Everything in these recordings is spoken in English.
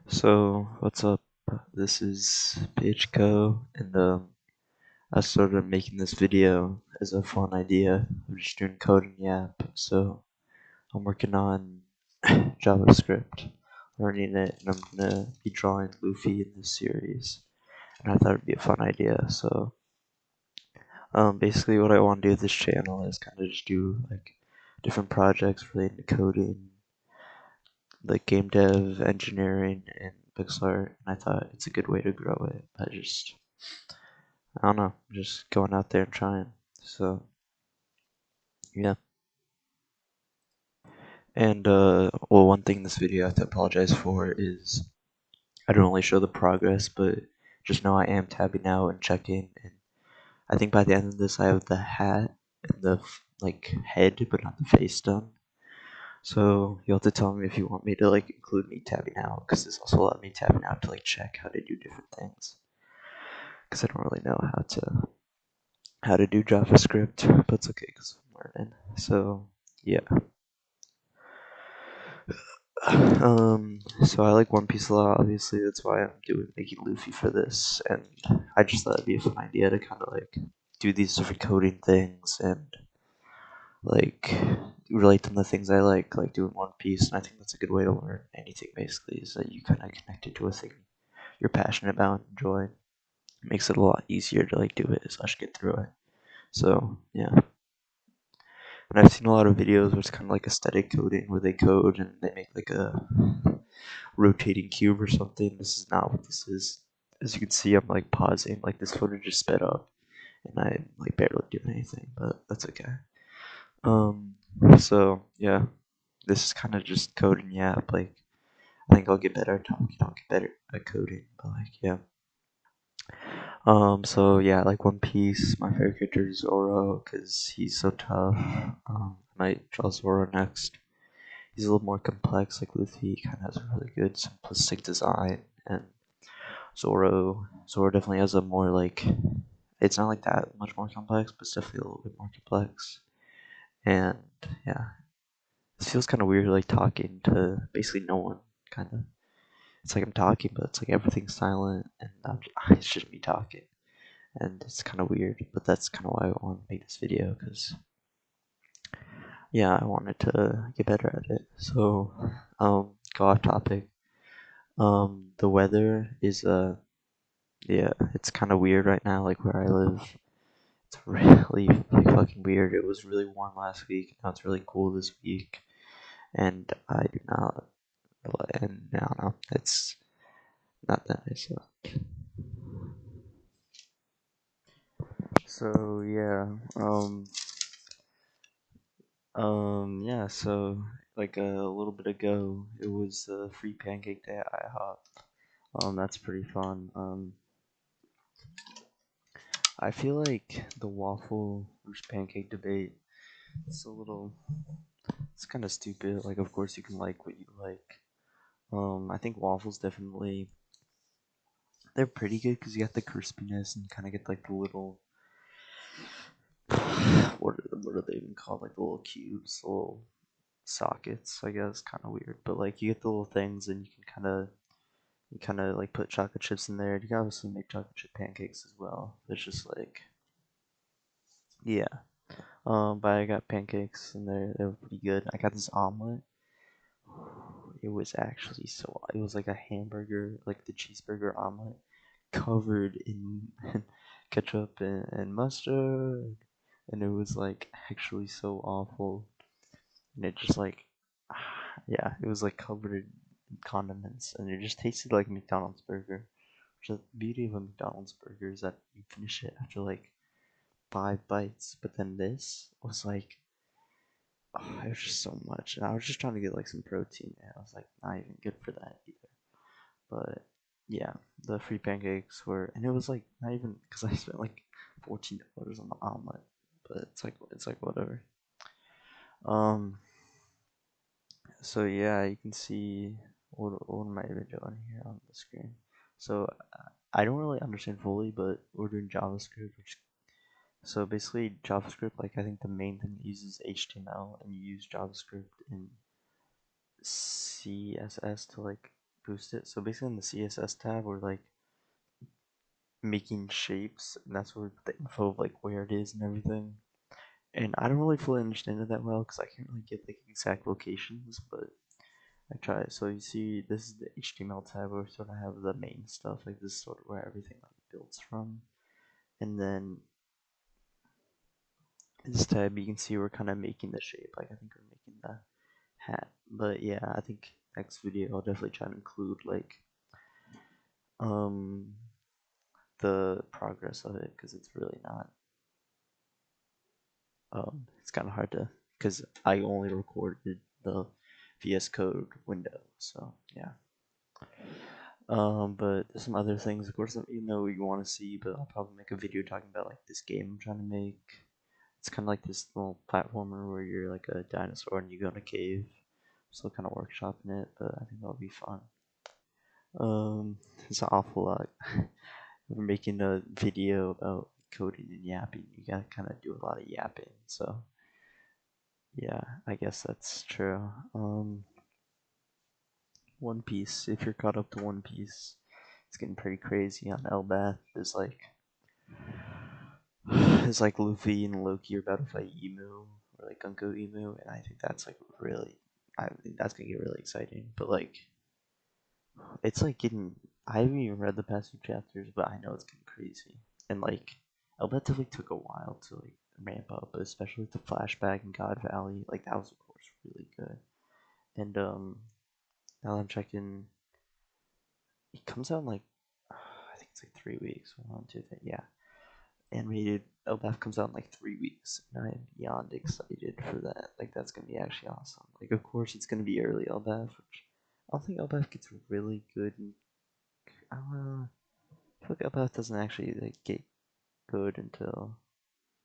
So, what's up? This is PHCO, and I started making this video as a fun idea. I'm just doing coding the app, so I'm working on JavaScript, learning it, and I'm gonna be drawing Luffy in this series. And I thought it'd be a fun idea, so basically what I want to do with this channel is kind of just do like different projects related to coding, like game dev, engineering, and pixel art, and I thought it's a good way to grow it. I don't know, just going out there and trying. So yeah. And well, one thing this video I have to apologize for is I don't really show the progress, but just know I am tabbing out and checking. And I think by the end of this, I have the hat and the like head, but not the face done. So you'll have to tell me if you want me to like include me tabbing out, because this also allowed me tabbing out to like check how to do different things. Because I don't really know how to do JavaScript, but it's okay because I'm learning. So yeah. So I like One Piece a lot. Obviously, that's why I'm doing making Luffy for this, and I just thought it'd be a fun idea to kind of like do these different coding things and like relate them to things I like doing One Piece. And I think that's a good way to learn anything. Basically, is that you kind of connect it to a thing you're passionate about and enjoy. It makes it a lot easier to like do it slash get through it. So yeah. And I've seen a lot of videos where it's kind of like aesthetic coding, where they code and they make like a rotating cube or something. This is not what this is. As you can see, I'm like pausing, like this footage is sped up, and I'm like barely doing anything, but that's okay. Um, so yeah, this is kind of just coding the app. Like, I think I'll get better at talking, I'll get better at coding, but like, yeah. So yeah, like One Piece, my favorite character is Zoro, because he's so tough. I might draw Zoro next. He's a little more complex, like Luffy kind of has a really good simplistic design, and Zoro definitely has a more like, it's not like that much more complex, but it's definitely a little bit more complex. And yeah, it feels kind of weird like talking to basically no one. Kind of, it's like I'm talking, but it's like everything's silent, and it's just me talking, and it's kind of weird. But that's kind of why I want to make this video, because yeah, I wanted to get better at it. So, go off topic. The weather is yeah, it's kind of weird right now, like where I live. It's really like fucking weird. It was really warm last week. Now it's really cool this week, and I do not. And I don't know. It's not that nice. So yeah. Yeah. So like a little bit ago, it was free pancake day at IHOP. That's pretty fun. I feel like the waffle versus pancake debate. It's a little. It's kind of stupid. Like, of course, you can like what you like. I think waffles definitely they're pretty good because you got the crispiness and kind of get like the little what are they even called? Like the little cubes, the little sockets. I guess kind of weird, but like you get the little things and you kind of like put chocolate chips in there. You can obviously make chocolate chip pancakes as well. It's just like yeah. But I got pancakes and they were pretty good. I got this omelet. It was actually so. It was like a hamburger, like the cheeseburger omelet, covered in ketchup and mustard, and it was like actually so awful. And it just like, yeah, it was like covered in condiments, and it just tasted like a McDonald's burger. Which the beauty of a McDonald's burger is that you finish it after like 5 bites, but then this was like, oh, it was just so much. And I was just trying to get like some protein, and I was like, not even good for that either. But yeah, the free pancakes were, and it was like not even because I spent like $14 on the omelet, but it's like whatever. Um, so yeah, you can see what am I even doing here on the screen? So I don't really understand fully, but we're doing JavaScript, which so basically JavaScript, like I think the main thing uses HTML, and you use JavaScript in CSS to like boost it. So basically in the CSS tab, we're like making shapes, and that's where we put the info of like where it is and everything. And I don't really fully understand it that well because I can't really get like exact locations, but I try it. So you see, this is the HTML tab where we sort of have the main stuff. Like this is sort of where everything like builds from. And then this tab, you can see we're kind of making the shape. Like I think we're making the hat. But yeah, I think next video I'll definitely try to include like um the progress of it because it's really not it's kind of hard to because I only recorded the VS Code window. So yeah. But some other things, of course, you know you want to see, but I'll probably make a video talking about like this game I'm trying to make. It's kind of like this little platformer where you're like a dinosaur and you go in a cave. Still kind of workshopping it, but I think that'll be fun. It's an awful lot. We're making a video about coding and yapping. You gotta kind of do a lot of yapping, so yeah, I guess that's true. One Piece. If you're caught up to One Piece, it's getting pretty crazy on Elbath. There's like Luffy and Loki are about to fight Emu or like Gunko Emu, and I think that's like really, I think that's gonna get really exciting. But like, it's like getting. I haven't even read the past few chapters, but I know it's getting crazy. And like, Elbath definitely took a while to like ramp up, but especially with the flashback in God Valley. Like that was of course really good. And now I'm checking. It comes out in like I think it's like 3 weeks. 1, 2, 3, yeah. Animated Elbaf comes out in like 3 weeks, and I am beyond excited for that. Like that's gonna be actually awesome. Like of course it's gonna be early Elbaf, which I don't think Elbaf gets really good. I feel like Elbaf doesn't actually like get good until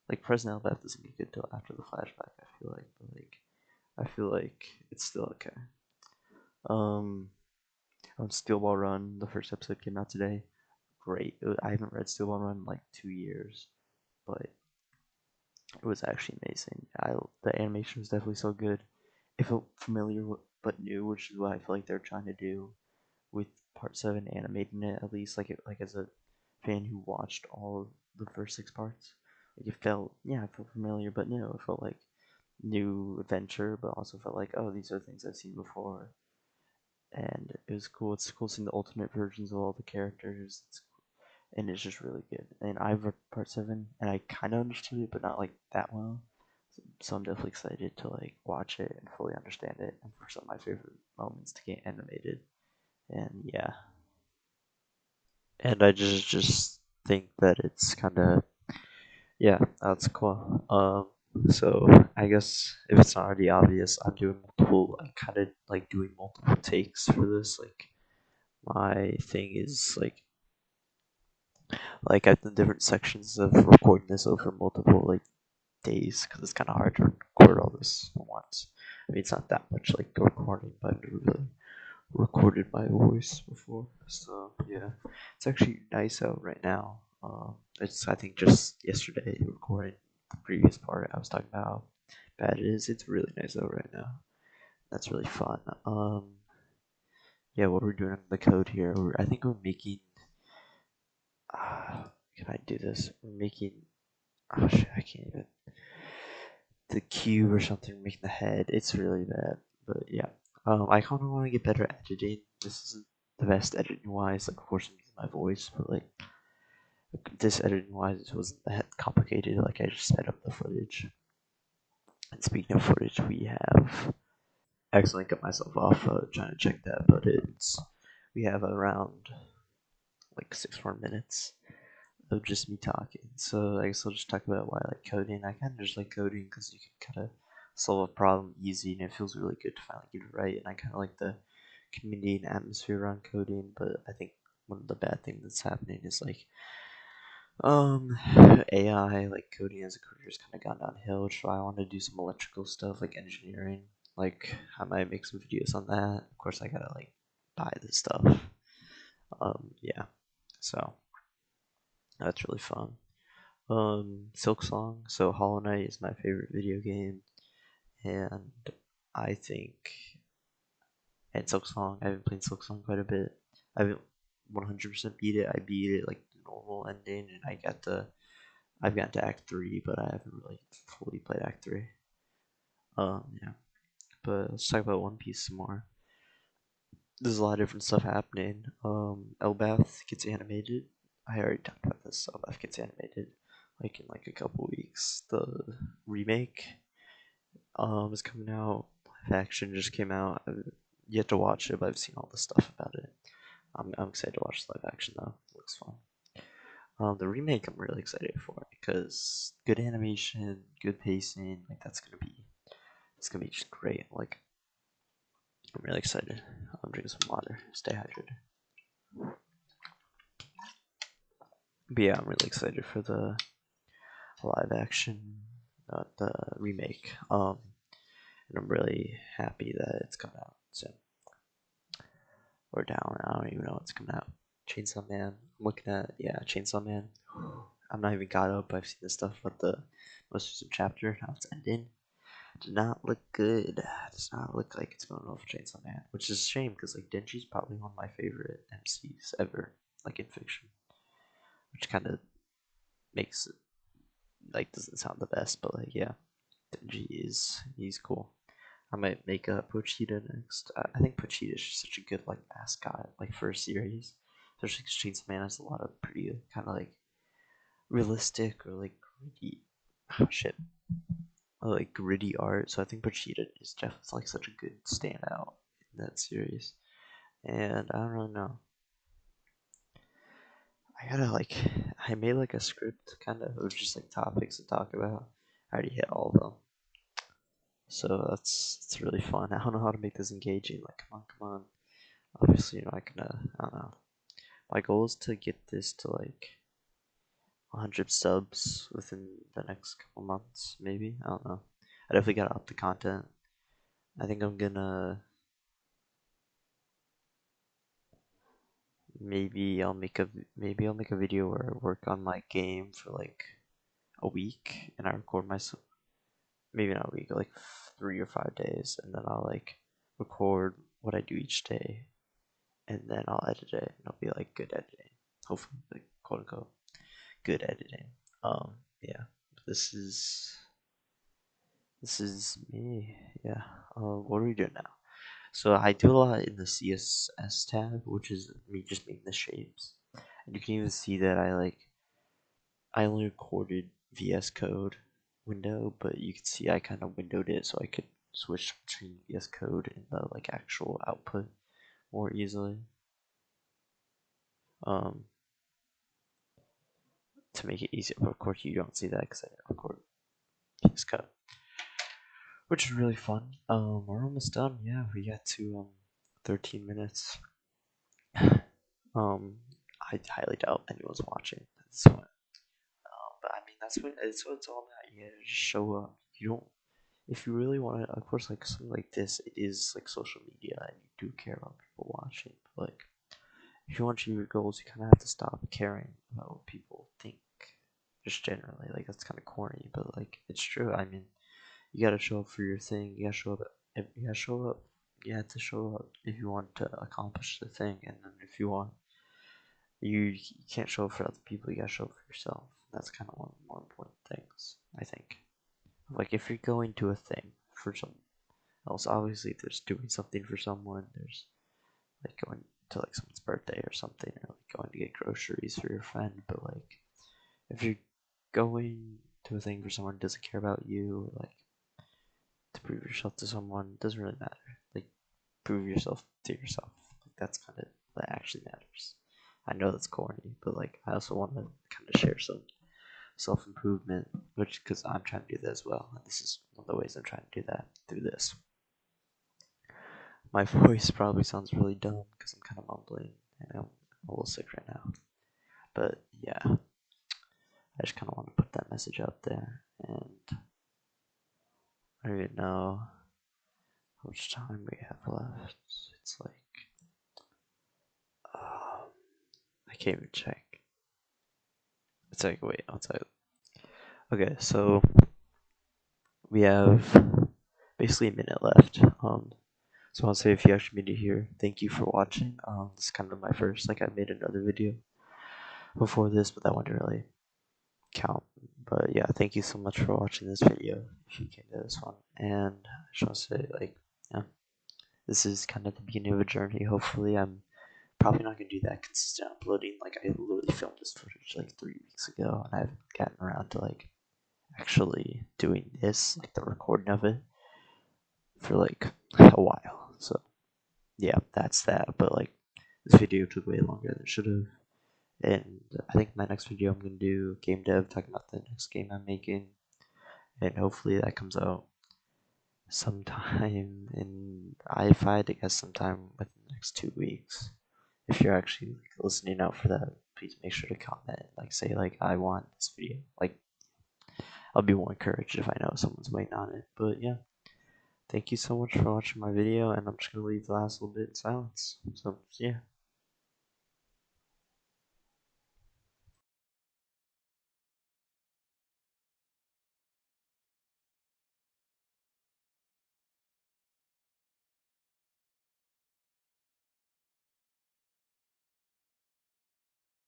like present Elbaf doesn't get good until after the flashback. I feel like, but like I feel like it's still okay. Um, on Steel Ball Run, the first episode came out today. Great. I haven't read Steel Ball Run in like 2 years, but it was actually amazing. The animation was definitely so good. It felt familiar but new, which is what I feel like they're trying to do with Part 7 animating it at least. Like as a fan who watched all of the first 6 parts, like it felt familiar but new. It felt like new adventure, but also felt like these are things I've seen before, and it was cool. It's cool seeing the alternate versions of all the characters. And it's just really good. And I've read Part 7, and I kind of understood it, but not like that well. So I'm definitely excited to like watch it and fully understand it, and for some of my favorite moments to get animated. And yeah, and I just think that it's kind of yeah, that's cool. So I guess if it's not already obvious, I'm doing multiple. I'm kind of like doing multiple takes for this. Like my thing is like I've done different sections of recording this over multiple like days because it's kind of hard to record all this at once. I mean, it's not that much like the recording, but I've never really recorded my voice before. So yeah, it's actually nice out right now. It's I think just yesterday recording the previous part I was talking about how bad it is. It's really nice out right now. That's really fun. Yeah, what we're doing on the code here, I think we're making. Can I do this? We're making. Oh shit, I can't even. The cube or something making the head. It's really bad, but yeah. I kind of want to get better at editing. This isn't the best editing wise. Like, of course, I'm using my voice, but like this editing wise, it wasn't that complicated. Like, I just set up the footage. And speaking of footage, we have I accidentally cut myself off trying to check that, but we have around like 6 more minutes of just me talking. So I guess I'll just talk about why I like coding. I kind of just like coding because you can kind of solve a problem easy, and it feels really good to finally get it right. And I kind of like the community and atmosphere around coding. But I think one of the bad things that's happening is like um AI, like coding as a career, has kind of gone downhill. Which is why I want to do some electrical stuff, like engineering. Like I might make some videos on that. Of course, I gotta like buy this stuff. Yeah. So that's really fun. Silk Song. So Hollow Knight is my favorite video game, and I think, and Silk Song. I've been playing Silk Song quite a bit. I haven't 100% beat it. I beat it like the normal ending, and I've gotten to Act 3, but I haven't really fully played Act 3. Yeah. But let's talk about One Piece some more. There's a lot of different stuff happening. Elbath gets animated. I already talked about this. Elbath gets animated, like in like a couple weeks. The remake is coming out. Live action just came out. I've yet to watch it, but I've seen all the stuff about it. I'm excited to watch the live action though. It looks fun. The remake I'm really excited for because good animation, good pacing. Like it's gonna be just great. Like I'm really excited. I'm drinking some water. Stay hydrated. But yeah, I'm really excited for the live action, the remake. And I'm really happy that it's coming out soon. Or down. I don't even know what's coming out. Chainsaw Man. I'm looking at Chainsaw Man. I'm not even caught up. I've seen the stuff about the most recent chapter. How it's ending. Does not look good. Does not look like it's going well for Chainsaw Man, which is a shame because like Denji's probably one of my favorite MCs ever, like in fiction, which kind of makes it like doesn't sound the best, but like yeah, he's cool. I might make a Pochita next. I think Pochita is just such a good like mascot, like for a series. Especially because Chainsaw Man has a lot of pretty kind of like realistic or like gritty, oh shit, like gritty art. So I think Pochita is definitely like such a good standout in that series. And I don't really know. I gotta like, I made like a script kind of just like topics to talk about. I already hit all of them. So that's really fun. I don't know how to make this engaging. Like, come on. Obviously, you're not gonna. I don't know. My goal is to get this to like 100 subs within the next couple months, maybe. I don't know. I definitely gotta up the content. I think I'm gonna maybe I'll make a video where I work on my game for like a week and I record myself. Maybe not a week, like 3 or 5 days, and then I'll like record what I do each day, and then I'll edit it, and it'll be like good editing. Hopefully, like quote unquote good editing. Yeah. This is me. Yeah. What are we doing now? So I do a lot in the CSS tab, which is me just making the shapes, and you can even see that I only recorded VS Code window, but you can see I kind of windowed it so I could switch between VS Code and the like actual output more easily. Um, to make it easier, but of course you don't see that because I didn't record VS Code, which is really fun. We're almost done. Yeah, we got to 13 minutes. I highly doubt anyone's watching at this point. But I mean, that's what it's all about. You gotta just show up. You don't if you really want to, of course, like something like this, it is like social media, and you do care about people watching. But like, if you want to achieve your goals, you kind of have to stop caring about what people think. Just generally, like that's kind of corny, but like it's true. I mean, you gotta show up for your thing. You gotta show up. You gotta show up. You have to show up if you want to accomplish the thing, and then if you want, you can't show up for other people. You gotta show up for yourself. That's kind of one of the more important things, I think. Like if you're going to a thing for some else, obviously there's doing something for someone. There's like going to like someone's birthday or something, or like going to get groceries for your friend. But like if you're going to a thing for someone who doesn't care about you, or like to prove yourself to someone, it doesn't really matter. Like prove yourself to yourself. Like that's kind of that actually matters. I know that's corny, but like I also want to kind of share some self improvement, which because I'm trying to do that as well. And this is one of the ways I'm trying to do that through this. My voice probably sounds really dumb because I'm kind of mumbling and I'm a little sick right now. But yeah, I just kind of want to put that message out there. And I don't even know how much time we have left. It's like, I can't even check. It's like, wait, I'll tell you. Okay, so we have basically a minute left. So I want to say, if you actually made it here, thank you for watching. This is kind of my first, like I made another video before this, but that one didn't really count. But yeah, thank you so much for watching this video, if you came to this one. And I just want to say, like, yeah, this is kind of the beginning of a journey. Hopefully I'm probably not going to do that consistent uploading. Like, I literally filmed this footage like 3 weeks ago, and I haven't gotten around to like actually doing this, like the recording of it, for like a while. So yeah, that's that. But like, this video took way longer than it should have. And I think my next video I'm gonna do game dev, talking about the next game I'm making, and hopefully that comes out sometime in if I had to guess sometime within the next 2 weeks. If you're actually like, listening out for that, please make sure to comment, like say like I want this video. Like, I'll be more encouraged if I know someone's waiting on it. But yeah, thank you so much for watching my video, and I'm just gonna leave the last little bit in silence. So yeah.